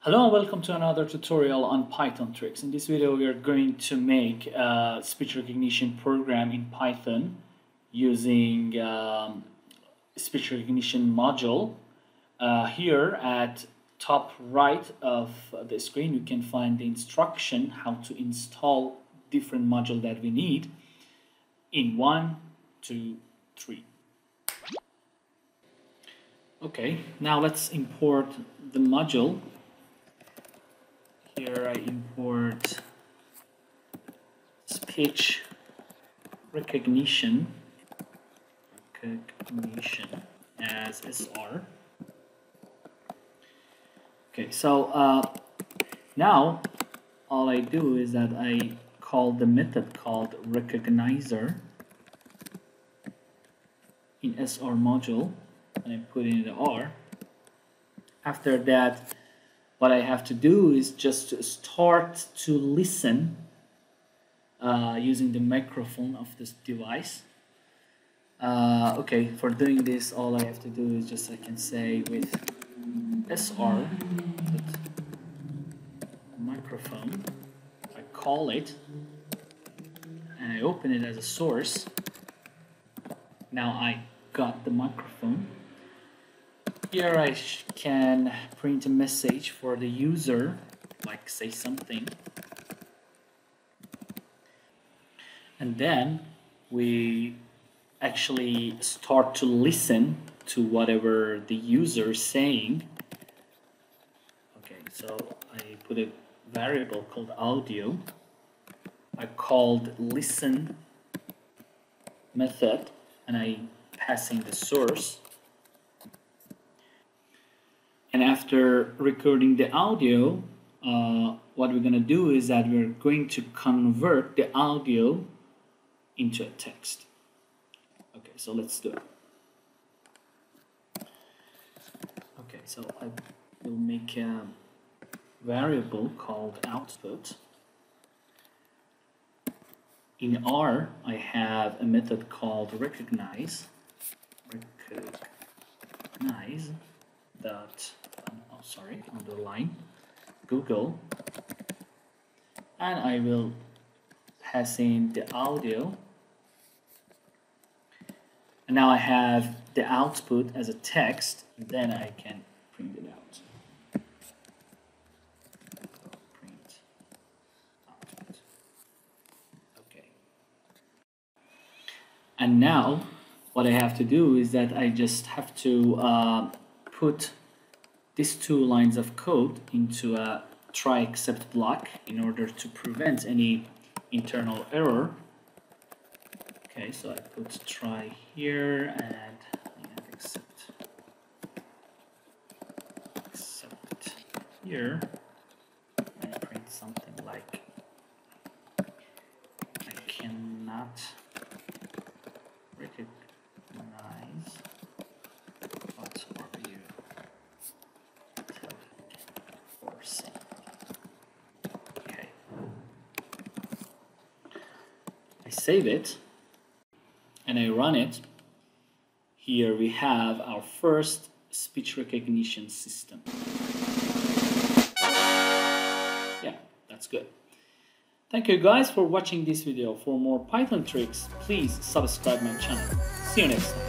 Hello and welcome to another tutorial on Python tricks. In this video we are going to make a speech recognition program in Python using speech recognition module. Here at top right of the screen you can find the instruction how to install different module that we need in 1, 2, 3. Okay, now let's import the module. Here I import speech recognition as SR. Okay, so now all I do is that I call the method called recognizer in SR module, and I put in the R. After that, what I have to do is just to start to listen using the microphone of this device. Okay, for doing this, all I have to do is just I can say with SR microphone, I call it and I open it as a source. Now I got the microphone. Here I can print a message for the user, like say something. And then we actually start to listen to whatever the user is saying. Okay, so I put a variable called audio. I called listen method and I pass in the source. And after recording the audio, what we're going to do is that we're going to convert the audio into a text. Okay, so let's do it. Okay, so I will make a variable called output. In R, I have a method called recognize dot underline Google, and I will pass in the audio, and now I have the output as a text, and then I can print it out. Print output. Okay, and now what I have to do is that I just have to put these two lines of code into a try except block in order to prevent any internal error. Okay, so I put try here and except here, and print something like I cannot recognize what are you saying. Okay, I save it and I run it. Here we have our first speech recognition system. Yeah, that's good. Thank you guys for watching this video. For more Python tricks, please subscribe my channel. See you next time.